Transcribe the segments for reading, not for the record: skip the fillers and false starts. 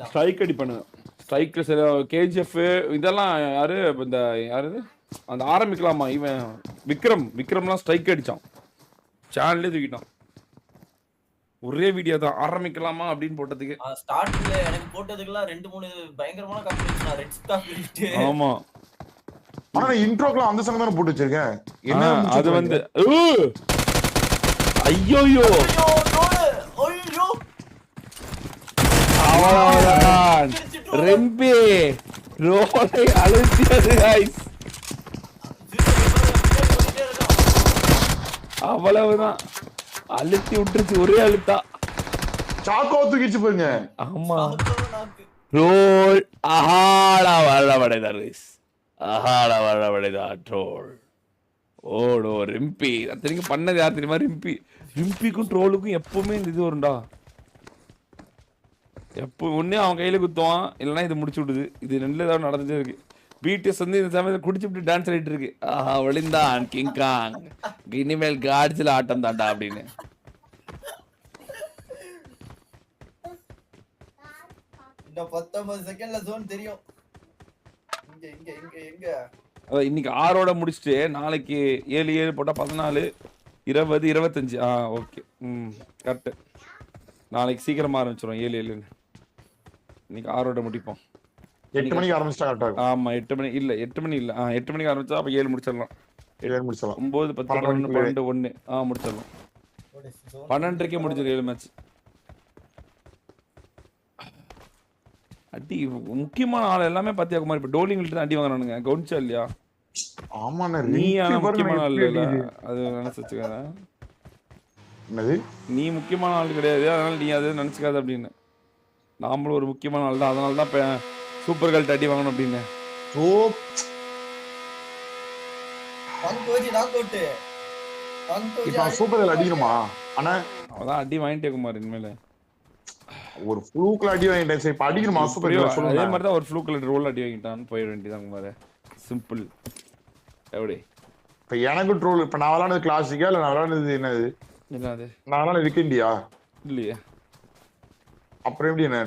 Strike அடிப்பானுங்க. Strike KGF இதெல்லாம் யாரு இந்த யாரு அந்த ஆரம்பிக்கலாமா இவன் விக்ரம்லாம் ஸ்ட்ரைக் அடிச்சான், சேனல்லே தூக்கிட்டான். ஒரே வீடியோ தான் ஆரம்பிக்கலாமா அப்படின்னு போட்டதுக்கு. ஸ்டார்ட்ல எனக்கு போட்டதுக்குலாம் 2-3 பயங்கரமான காப்பி நான் ரெட் காப்பி. ஆமா ஆனா இன்ட்ரோக்குலாம் அந்த சாங் தான போட்டு வச்சிருக்கேன். என்ன அது வந்து ஐயோயோ அவ்வளவுதான் ரெம்பி ரோலை அழுத்தியது गाइस. அவ்வளவுதான் அழுத்தி விட்டுருச்சு ஒரே அழுத்தா. சாக்கோ தூக்கிச்சு பாருங்க. ஆமா ரோல் அஹாள வரவடைதா गाइस, அஹாள வரவடைதா ட்ரோல். ஓடோ ரெம்பி அத்தனைக்கும் பண்ணது யார் தெரியுமா? ரிம்பிக்கும் ட்ரோலுக்கும் எப்பவுமே இந்த இது வரும்டா. எப்போ ஒண்ணே அவன் கையில குத்துவான், இல்லைன்னா இது முடிச்சு விடுது. இது ரெண்டுல ஏதாவது நடந்துட்டே இருக்கு. பிடிஎஸ் வந்து இந்த சமயத்தில் குடிச்சுட்டு டான்ஸ் ஆடிட்டு இருக்கு. ஆஹா ஒளிந்தான் கிங்காங், இனிமேல் காட்சியில் ஆட்டம் தாண்டா அப்படின்னு. இன்னும் 19 செகண்ட்ல ஜோன் தெரியும். எங்க இன்னைக்கு 6ஓட முடிச்சுட்டு நாளைக்கு 7 போட்டா 14 20 25. Okay correct. நாளைக்கு சீக்கிரமா ஆரம்பிச்சிடும் 7 இன்னைக்கு 6ஓட முடிப்போம். 8 மணிக்கு ஆரம்பிச்சா கரெக்டா இருக்கும். ஆமா 8 மணி இல்ல 8 மணி இல்ல 8 மணிக்கு ஆரம்பிச்சா அப்ப 7 முடிச்சிடலாம். 7 முடிச்சலாம். 9 10 11 12 1 முடிச்சிடலாம். 12:30 முடிஞ்சிடும் 7 மேட்ச். அடி முக்கியமான ஆள் எல்லாமே பாத்தியா குமார் இப்ப டோலிங்கிட்ட அடி வாங்குறானுங்க. கவுன்ச்சா இல்லையா? ஆமாண்ணே நீ முக்கியமான ஆள் இல்ல, அது நினைச்சு வச்சுக்காத. என்னது நீ முக்கியமான ஆள் கிடையாது, அதனால நீ அதை நினைச்சுக்காத அப்படின்னு. நாமளும் ஒரு முக்கியமான ஆள் தான், அதனால தான் சூப்பர் கேர்ள் அடி வாங்கணும் அப்படின்னு. சூப்பர் கேர்ள் அடிக்கணுமா? ஆனா அவதான் அடி வாங்கிட்டே குமார். இனிமேல ஒரு ஃப்ளூக்ல அடி வாங்கிட்டேன். சரி இப்ப அடிக்கணுமா சூப்பர் கேர்ள்? சொல்லுங்க. அதே மாதிரி தான் ஒரு ஃப்ளூக்ல ரோல் அடி வாங்கிட்டான்னு போயிட வேண்டியதான் குமார். சிம்பிள். எப்படி இப்ப எனக்கு ட்ரோல் இப்ப நான் விளையாடுறது கிளாசிக்கா இல்ல நான் விளையாடுறது என்னது? என்னது நான் விளையாடுறது விக்கெண்டியா இல்லையே? அப்புறம் எப்படி என்ன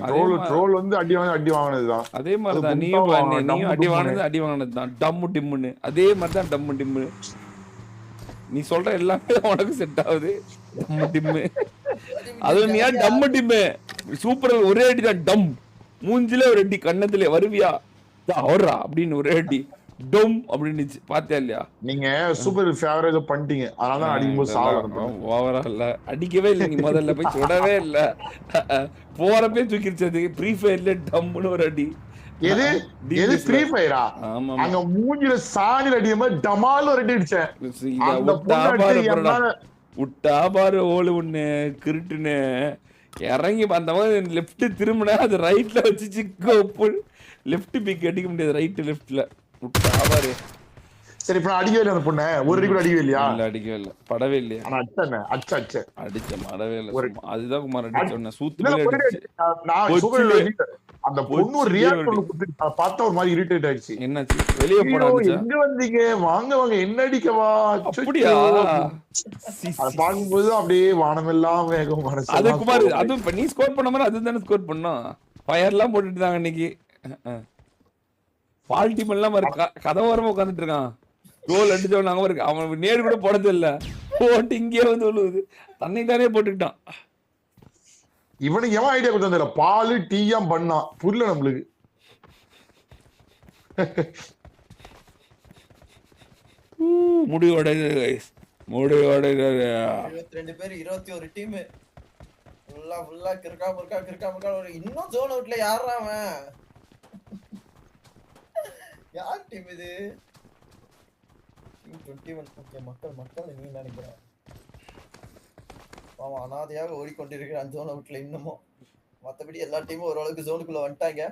ட்ரோல் வந்து அடி வாங்கினதுதான். அதே மாதிரி தான் நீயும் அடி வாங்கினது தான் டம்மு டிம்முன்னு. அதே மாதிரி தான் டம்மு டிம்மு. நீ சொல்ற எல்லாமே உனக்கு செட் ஆகுது. டம்மு டிம்மு அதுவும் நீ டம்மு டிம்மு சூப்பர் ஒரே அடி தான் டம். மூஞ்சில ஒரு அடி, கண்ணத்துல வருவியா அவரா அப்படின்னு ஒரே அடி டம் அப்படின்னு பாத்தியா இல்லையா? நீங்க சூப்பர் ஃபேவரேஜ் பண்ணிட்டீங்க, அதனால தான் அடிக்கும்போது சாவல. ஓவரா இல்ல, அடிக்கவே இல்லை. நீ முதல்ல போய் தொடவே இல்ல, போறப்பே தூக்கிடுச்சது. ஃப்ரீ ஃபயர்ல டம்னு ஒரு அடி. எது ஃப்ரீ ஃபயரா? ஆமா அங்க மூஞ்சில சாணில அடிக்கும் போது டமால் ஒரு அடி அடிச்சேன். விட்டா பாரு ஓலு ஒண்ணு கிருட்டுன்னு இறங்கி அந்த மாதிரி லெஃப்ட் திரும்பினா அது ரைட்ல வச்சு லெஃப்ட் பிக் அடிக்க முடியாது. ரைட் லெஃப்ட்ல விட்டா பாரு. சரி இப்ப அடிக்கவே இல்லை அந்த பொண்ணு. ஒரு அடி கூட அடிக்கவே இல்லையா? இல்ல அடிக்கவே இல்ல, படவே இல்லையா? ஆனா அடிச்சேன் மடவே இல்ல. அதுதான் குமார் அடிச்சோன்ன சூத்து அந்த பொண்ணு ரியாக்ட் பண்ண பார்த்தா ஒரு மாதிரி இரிட்டேட் ஆயிடுச்சு. என்னாச்சு? வெளிய போறாங்க. எங்க வந்தீங்க? வாங்க என்ன அடிக்கவா? அப்படியா? அத பாக்கும்போது அப்படியே வானமெல்லாம் வேகம் மனசு. அது குமார் அது நீ ஸ்கோர் பண்ண மாதிரி அதுதானே ஸ்கோர் பண்ணோம். ஃபயர்லாம் போட்டுட்டு தாங்க இன்னைக்கு. ஃபால் டீம் எல்லாம் கதவோரமா உட்காந்துட்டு இருக்கான். கோல் அடிச்சவன் அங்க இருக்கு. அவன் நேரு கூட போடது இல்ல, போட்டு இங்கே வந்து விழுவுது. தன்னை தானே போட்டுக்கிட்டான். இவனுக்கு எவன் ஐடியா கொடுத்தா பாலு டீயாம் பண்ணா புரியல நம்மளுக்கு. முடிவோட 22 பேர் 21 டீம் ஃபுல்லா கிறுக்கா ஒரு இன்னும் ஜோன் அவுட்ல யாரா அவன்? யார் டீம் இது? 21. ஓகே மக்கள் நீ நினைக்கிறேன் பாவம் அனாதையாக ஓடிக்கொண்டிருக்கிற ஜோன் அவுட்ல இன்னமும். மத்தபடி எல்லா டீமும் ஓரளவுக்கு ஜோனுக்குள்ள வந்துட்டாங்க.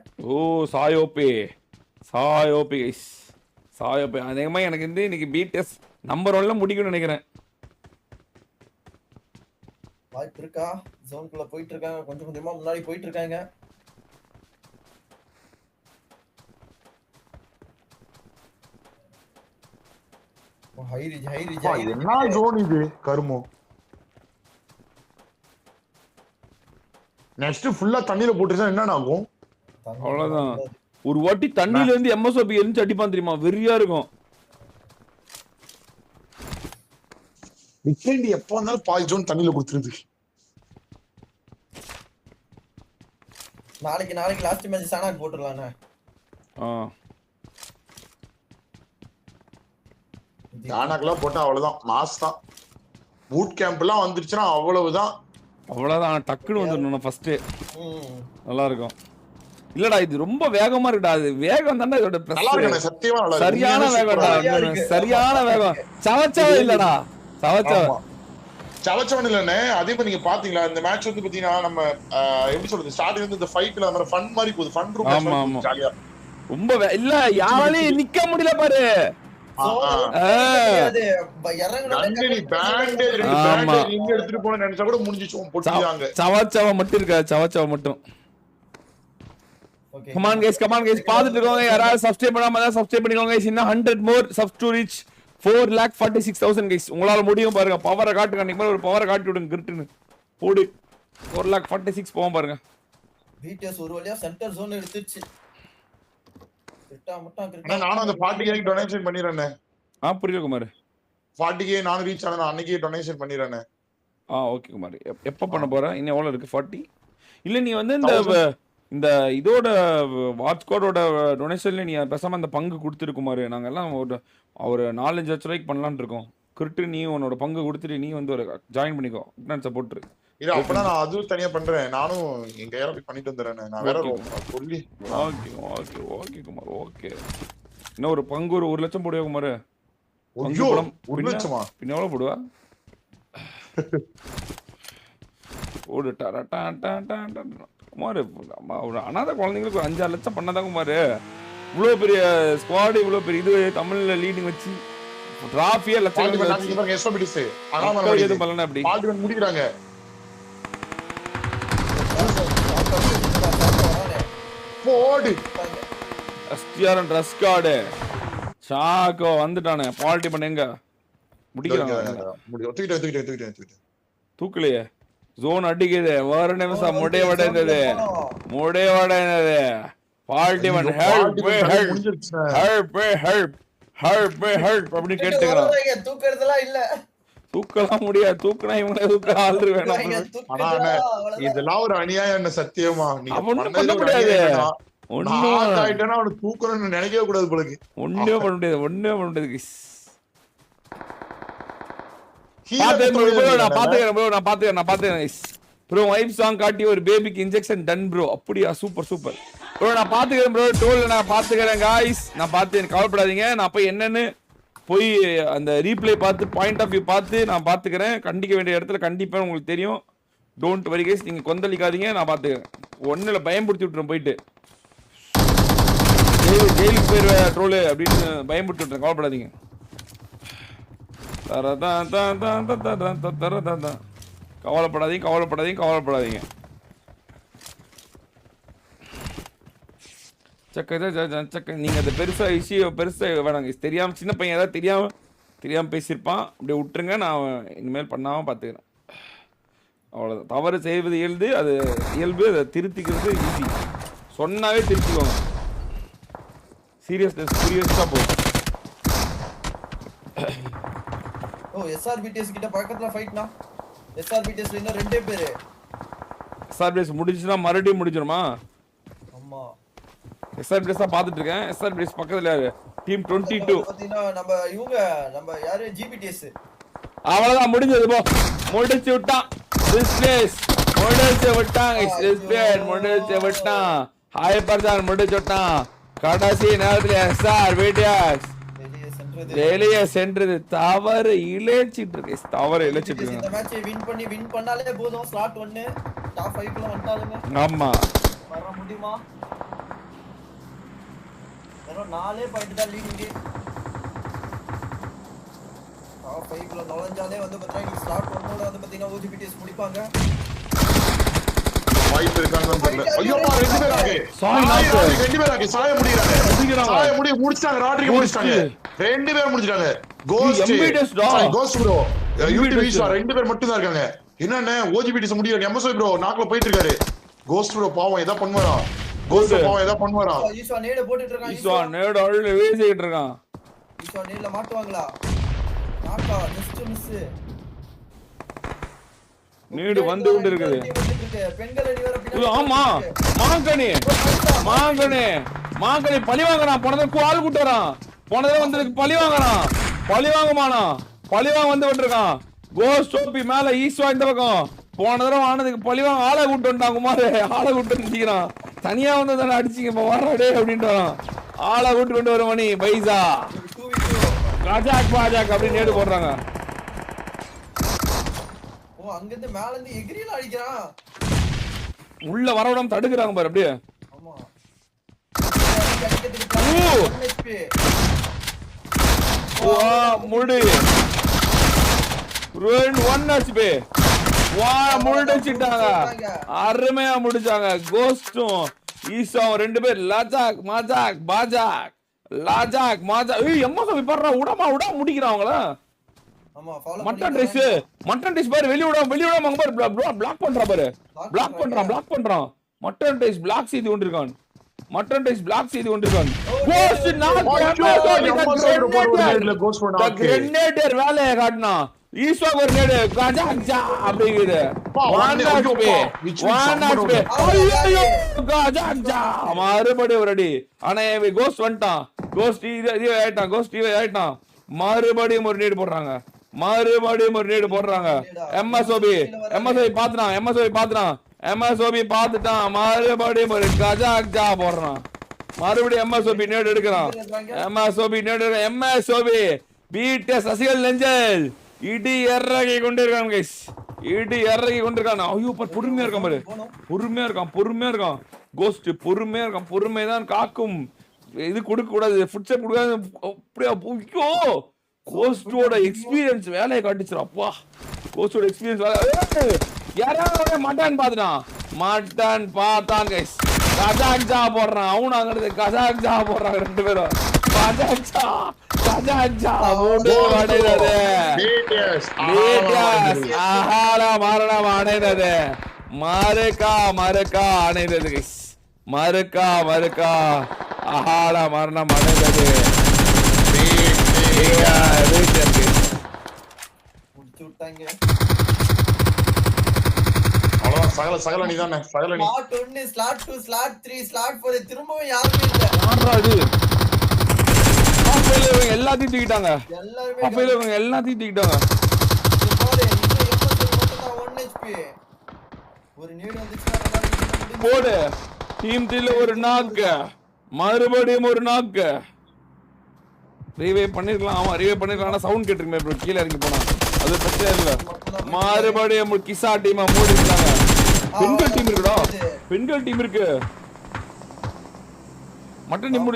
சாயோபே அதேமா எனக்கு வந்து இன்னைக்கு பிடிஎஸ் நம்பர் 1ல முடிக்கணும்னு நினைக்கிறேன். வாய்ப்பு இருக்கா? ஜோனுக்குள்ள போயிட்டு இருக்காங்க, கொஞ்சம் கொஞ்சமா முன்னாடி போயிட்டு இருக்காங்க. என்ன ஜோன் இது கருமோ? நெக்ஸ்ட் ஃபுல்லா தண்ணியில போட்டுச்சா என்ன ஆகும்? அவ்வளவுதான். ஒரு வாட்டி தண்ணியில இருந்து எம்எஸ்ஓபி எரிஞ்சு அடிப்பான் தெரியுமா, வெறியா இருக்கும். விக்கெண்ட் எப்போ வந்தாலும் பால் ஜோன் தண்ணியில கொடுத்துருது. நாளைக்கு லாஸ்ட் மேட்ச் சானாக்கு போட்டுடலாண்ணே. சானாக்கெல்லாம் போட்டா அவ்வளவுதான், மாஸ் தான். பூட் கேம்ப் எல்லாம் வந்துருச்சுன்னா அவ்வளவுதான். டக்குன்னு வந்துடணும் ஃபர்ஸ்ட். நல்லா இருக்கும். இல்லடா இது ரொம்ப வேகமா இருக்குடா. அது வேகம் தானே இதோட பிரச்சனை. சத்தியமா நல்லா இருக்கு. சரியான வேகம்டா, சரியான வேகம். சவச்சவ இல்லடா, சவச்சவன் இல்லனே. அதே மாதிரி நீங்க பாத்தீங்களா இந்த மேட்ச் வந்து பாத்தீங்கன்னா நம்ம எப்படி சொல்றது, ஸ்டார்டிங்ல இருந்து இந்த ஃபைட்ல நம்ம ஃபன் மாதிரி போகுது. ஃபன் ரூம் மாதிரி ஜாலியா ரொம்ப இல்ல யாராலையும் நிக்க முடியல பாரு. எடுத்துட்டு போன நினைச்சா கூட முடிஞ்சிச்சு. சவச்சவ மட்டும் இருக்கா, சவச்சவ மட்டும். Come on guys, பாத்துட்டு இருக்கோங்க. யாராவது சப்ஸ்கிரைப் பண்ணாம தான் சப்ஸ்கிரைப் பண்ணிக்கோங்க guys. இன்னும் 100 more subs to reach 4,46,000 guys. உங்களால முடியும் பாருங்க. பவரை காட்டுங்க. அன்னைக்கு ஒரு பவரை காட்டி விடுங்க கிரிட்னு. போடு 4,46 போவோம் பாருங்க. பிடிஎஸ் ஒரு வழியா சென்டர் ஜோன் எடுத்துச்சு. நானும் அந்த 40k டொனேஷன் பண்ணிறேனே. புரியல குமார். 40k நானும் ரீச் ஆனா அன்னைக்கே டொனேஷன் பண்ணிறேனே. ஓகே குமார். எப்ப பண்ண போற? இன்னும் எவ்வளவு இருக்கு? 40. இல்ல நீ வந்து இந்த இதோட வாட்ச் கோடோட டொனேஷன்ல நீ பேசாம அந்த பங்கு கொடுத்துருக்குமாரு. நாங்க எல்லாம் ஒரு 4-5 லட்சம் ரூபாய்க்கு பண்ணலான்னு இருக்கோம். கிரிட்டு நீ உன்னோட பங்கு கொடுத்துட்டு நீ வந்து ஒரு ஜாயின் பண்ணிக்கோ. சப்போர்ட் இல்ல அப்பனா நான் அதுவும் தனியா பண்றேன். நானும் எங்க ஏரா போய் பண்ணிட்டு வந்துறேன். நான் வேற சொல்லி ஓகே குமார். ஓகே இன்னும் ஒரு பங்கு ஒரு 1 லட்சம் போடுவா குமார். 1 லட்சமா? பின்ன எவ்வளவு போடுவா? ஓடு குமார். ஒரு அனாதை குழந்தைங்களுக்கு ஒரு 5-6 லட்சம் பண்ணாதான் குமார். இவ்வளோ பெரிய ஸ்குவாடு, இவ்வளோ பெரிய இது தமிழ்ல லீடிங் வச்சு டிராஃபியா லட்சம் எதுவும் பண்ணல. அப்படி முடிக்கிறாங்க. போடு எஸ்டிஆர் ட்ரெஸ் கார்டு சாக்கோ வந்துட்டானே. பாலிட்டி பண்ண எங்க முடிக்கிறாங்க. தூக்கலையே. ஜோன் அடிக்குது. வேற நிமிஷம் முடிய வடைந்தது. பாலிட்டி பண்ண ஹெல்ப் அப்படின்னு கேட்டுக்கிறான். தூக்கலாம் முடியாது. தூக்குனா இவங்களே தூக்க ஆளு வேணும். இதெல்லாம் ஒரு அநியாயம் என்ன சத்தியமா. ஒண்ணும் பண்ண முடியாது. தூக்கணும்னு நினைக்கவே கூடாது போலக்கு. ஒண்ணுமே பண்ண முடியாது. நான் பாத்துக்கிறேன் ப்ரோ. வைப் சாங் காட்டி ஒரு பேபிக்கு இன்ஜெக்ஷன் டன் ப்ரோ. அப்படியா? Super bro. நான் பாத்துக்கிறேன் ப்ரோ. டோல் நான் பாத்துக்கிறேன் காய்ஸ். நான் பார்த்து கவலைப்படாதீங்க. நான் போய் என்னன்னு போய் அந்த ரீப்ளே பார்த்து பாயிண்ட் ஆஃப் வியூ பார்த்து நான் பார்த்துக்கிறேன். கண்டிக்க வேண்டிய இடத்துல கண்டிப்பாக உங்களுக்கு தெரியும். Don't worry guys. நீங்கள் கொந்தளிக்காதீங்க. நான் பார்த்துக்கிறேன். ஒன்றும் இல்லை, பயம்படுத்தி விட்டுறேன். போயிட்டு ஜெயிலுக்கு போயிடுவேன் ட்ரோலு அப்படின்னு பயம்படுத்தி விட்டுறேன். கவலைப்படாதீங்க. கவலைப்படாதீங்க. நீங்க அதை பெருசா வேணாங்க. தெரியாம சின்ன பையன் ஏதாவது தெரியாம பேசியிருப்பான். அப்படியே விட்டுருங்க. நான் இனிமேல் பண்ணாம பாத்துக்கிறேன். அவ்வளவுதான். தவறு செய்வது இயல்பு. அதை திருத்திக்கிறது ஈஸி. சொன்னாவே திருத்திக்கோங்க. சீரியஸா போகும். எஸ்ஆர்பிடிஎஸ் கிட்ட பக்கத்துல ஃபைட்னா. எஸ்ஆர்பிடிஎஸ்ல இன்னும் 2 பேர். எஸ்ஆர்பிடிஎஸ் முடிஞ்சுனா மறுபடியும் முடிஞ்சிருமா? ஆமா. எஸ்ஆர்பிஎஸ் தான் பாத்துட்டு இருக்கேன். எஸ்ஆர்பிஎஸ் பக்கத்துல டீம் 22 பாத்தீங்கன்னா நம்ம யாரு ஜிபிடிஎஸ். அவ்வளவுதான் முடிஞ்சது. போ முடிச்சு விட்டான். முடிச்சு விட்டான். ஹாய் பர்தான் முடிச்சு விட்டான். கடைசி நேரத்துல எஸ்ஆர்பிடிஎஸ் வெளியே சென்றது. தவறு இழைச்சிட்டு இருக்கு. இந்த மேட்சை வின் பண்ணாலே போதும். ஸ்லாட் 1 டாப் 5 குள்ள வந்துட்டாலுங்க. ஆமா வர முடியுமா? வெறும் 4 பாயிண்ட் தான் லீடிங். டாப் 5 குள்ள நுழைஞ்சாலே வந்து பாத்தீங்கன்னா ஸ்லாட் 1 ஓட வந்து பாத்தீங்கன்னா ஓஜிபிடிஎஸ் முடிப்பாங்க. வாய்ப்பு இருக்கான்னு தெரியல. ஐயோ பா 2 பேர் ஆகே. சாய முடிச்சாங்க. ராட்ரிக்கு முடிச்சாங்க. 2 பேர் முடிச்சிட்டாங்க. Cost bro. யூடியூப் வீசா 2 பேர் மட்டும் தான் இருக்காங்க. என்னன்னா ஓஜிபிடிஎஸ் முடியல. எம்எஸ்ஓ ப்ரோ நாக்குல போயிட்டு இருக்காரு. கோஸ்ட் ப்ரோ பாவம் ஏதா பண்ணுவாரா கோஸ்ட் பாவம் ஏதா பண்ணுவாரா ஈஸ்வா நேட போட்டுட்டு இருக்கான் ஈஸ்வா நேட அள்ள வீசிட்டு இருக்கான் ஈஸ்வா நேட்ல மாட்டுவாங்களா மாட்டா ஜஸ்ட் மிஸ் நீடு வந்து கொண்டு இருக்குது பெண்கள் அடி வர பின்னாடி ஆமா மாங்கனி பழி வாங்குறான் போனதுக்கு ஆள் கூட்டு வரான் போனதே வந்ததுக்கு பழி வாங்குறான் பழி வாங்க வந்து விட்டுருக்கான் கோஸ்ட் ஓபி மேல ஈஸ்வா இந்த பக்கம் போன தடவை ஆனதுக்கு பழி வாங்க ஆளை கூட்டு வந்துட்டான் குமார் ஆளை கூட்டு வந்துக்கிறான் தனியா வந்து தானே அடிச்சிங்க இப்ப வர்றாடே அப்படின்ட்டு ஆளை கூட்டு கொண்டு வர மணி பைசா பாஜாக் அப்படின்னு நேடு போடுறாங்க அங்க இருந்து மேல இருந்து எகிரில அடிக்கிறான் உள்ள வரவிடாம தடுக்குறாங்க பாரு அப்படியே ஆமா முடி 1 HP முடிச்சிட்டாங்க அருமையா முடிச்சாங்க கோஸ்டும் ஈசாவும் ரெண்டு பேர் லாஜாக் மாஜாக் ஏய் எம்மா விப்படுறா விடாம முடிக்கிறான் அவங்கள மட்டன் ரைஸ் பாரு வெளிய விடாம அங்க பாரு பிளாக் பண்றான் மட்டன் ரைஸ் பிளாக் செய்து கொண்டிருக்கான் கிரனேடர் வேலையை காட்டினா ஈஸ்வா ஒரு நேடு கஜா அப்படிங்குது மறுபடியும் ஒரு அடி ஆனா கோஸ்ட் வந்துட்டான் மறுபடியும் ஒரு நீடு போடுறாங்க எம்எஸ்ஓபி பாத்துட்டான் மறுபடியும் ஒரு கஜா போடுறான் மறுபடியும் எம்எஸ்ஓபி நேடு எடுக்கிறான் எம்எஸ்ஓபி பீட்ட சசிகல் நெஞ்சல் இடி இறங்கி கொண்டிருக்கான் ஐயோ பொறுமையா இருக்கான் கோஸ்ட் பொறுமைதான் காக்கும் இது கொடுக்க கூடாது ஃபுட் ஸ்டெப் கொடுக்காது அப்படியே ஐயோ கோஸ்டோட எக்ஸ்பீரியன்ஸ் வேலையை காட்டுச்சு அப்பா கோஸ்டோட எக்ஸ்பீரியன்ஸ் வேலை யாராவது மட்டன் பார்த்தான் கைஸ் கஜாக்ஜா போடுறான் அவனும் அங்கிருந்து கஜாக்ஜா போடுறாங்க ரெண்டு பேரும் கஜாக்ஜா மரணம் அடைந்தது மறுக்கா அணைந்தது கைஸ் மறுக்கா அகால மரணம் அடைந்தது சகல நீதானே ஸ்லாட் 1 ஸ்லாட் 2 ஸ்லாட் 3 ஸ்லாட் 4 திரும்பவும் யாருமே இல்ல எல்லாத்தையும் தூக்கிட்டாங்க ஒரு நீடு வந்துச்சுன்னா போடு டீம் 3ல ஒரு நாக்கு மறுபடியும் ஒரு நாக்கு ரீவைவ் பண்ணிருக்கலாம் ஆனா சவுண்ட் கேட்டிருக்குமே ப்ரோ கீழ இறங்கி போனா அது பிரச்சனை இல்ல மறுபடியும் கிசா டீம் மூடிட்டாங்க பெண்கள் டீம் இருக்கு மட்டன் டீம்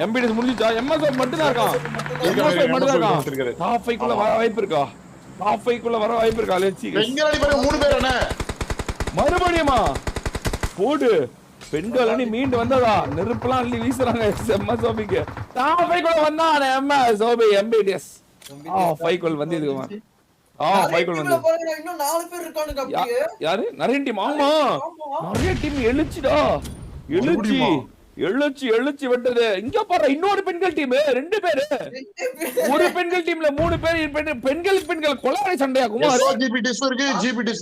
எம்பிடிஎஸ் முடிஞ்சிச்சா எம்எஸ் மட்டும் தான் இருக்கான் டாப் 5 குள்ள வர வாய்ப்பு இருக்கா லெட்ஸ் எங்க அடி பாருங்க 3 பேர் அண்ணே மறுபடியுமா போடு பெண்கள் அணி மீண்டு வந்ததா நெருப்புலாம் அள்ளி வீசுறாங்க எம்எஸ் ஓபிக்கு டாப் 5 குள்ள வந்தானே எம்எஸ் ஓபி எம்பிடிஎஸ் 5 குள்ள வந்திருக்குமா 5 குள்ள வந்து இன்னும் 4 பேர் இருக்கானுங்க அப்படியே யாரு நிறைய டீம் ஆமா நிறைய டீம் எழுச்சி விட்டது இங்க பாரு இன்னொரு பெண்கள் டீம் 2 பேரு ஒரு பெண்கள் டீம்ல 3 பேர் பெண்கள் கொலாடி சண்டையா குமார் ஜிபிடிஸ்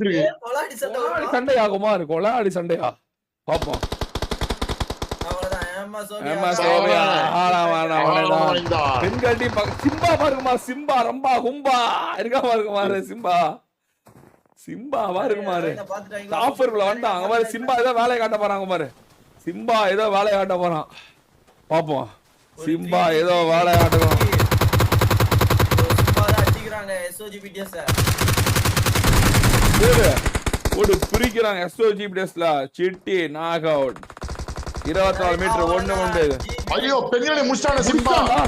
இருக்கு கொலாடி சண்டையா பாப்போம் பெண்கள் டீம் சிம்பா பாருக்குமா சிம்பா ரம்பா கும்பா இருக்கா பாருக்குமாரு சிம்பா பாருக்குமாரு ஆஃபர்குள்ள வந்தான் அங்க பாரு சிம்பா ஏதோ வேலையை காட்ட போறாங்க பாரு சிம்பா ஏதோ வேலையை காட்ட போறான் பாப்போம் சிம்பா ஏதோ வேலையை காட்டுறோம் பிரிக்கிறாங்க எஸ்ஓஜிபிடிஎஸ்ல சிட்டி நாக் அவுட் 24 மீட்டர் 1 உண்டு ஐயோ பெண்களை முடிச்சானே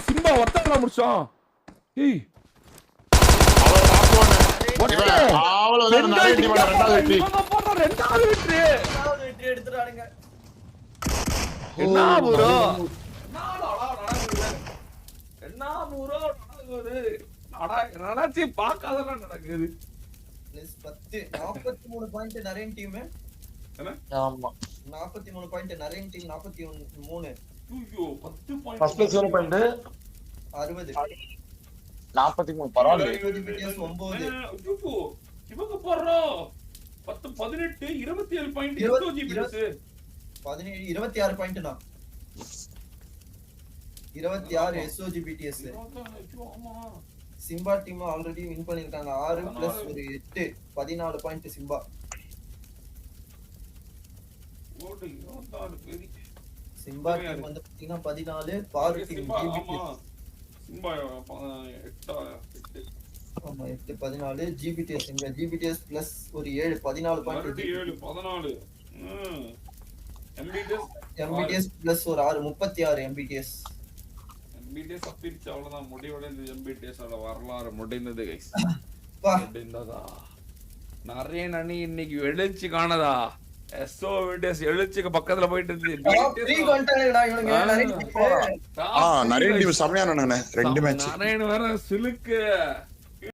சிம்பா ஒத்தடா முடிச்சான் ஏய் அவ்வளவுதான் நிறைய டீம் ரெண்டாவது வெற்றி எடுத்துறானுங்க என்ன ப்ரோ நடக்குது பாக்காதெல்லாம் நடக்குது +10 43 பாயிண்ட் நிறைய டீம் ஆமா 43 பாயிண்ட் நரேன் டீம் 43 ஐயோ 10 பாயிண்ட் ஃபர்ஸ்ட் பிளேஸ் எவ்வளவு பாயிண்ட் 60 43 பரவாயில்லை BTS 9 ஐயோ இவங்க போறா 10 18 27 பாயிண்ட் SOGBTS 17 26 பாயிண்ட்னா 26 SOGBTS ஆமா சிம்பா டீம் ஆல்ரெடி வின் பண்ணிருக்காங்க 6 பிளஸ் ஒரு 8 14 பாயிண்ட் சிம்பா ஓடு 26 பேரி சிம்பா டீம் வந்து பாத்தீங்கன்னா 14 பாரு டீம் சிம்பா 8 ஆமா 8 14 GBTS இங்க GBTS பிளஸ் ஒரு 7 14 பாயிண்ட் 7 14 MBTS பிளஸ் ஒரு 6 36 MBTS அப்பிச்சு அவ்வளவுதான் முடிவடைந்தது MBTS ஓட வரலாறு முடிந்தது கைஸ் முடிந்ததா நிறைய அணி இன்னைக்கு எழுச்சி காணதா SOBTS எழுச்சிக்கு பக்கத்துல போயிட்டு நிறைய டீம் செமையான ரெண்டு மேட்ச் வேற சிலுக்கு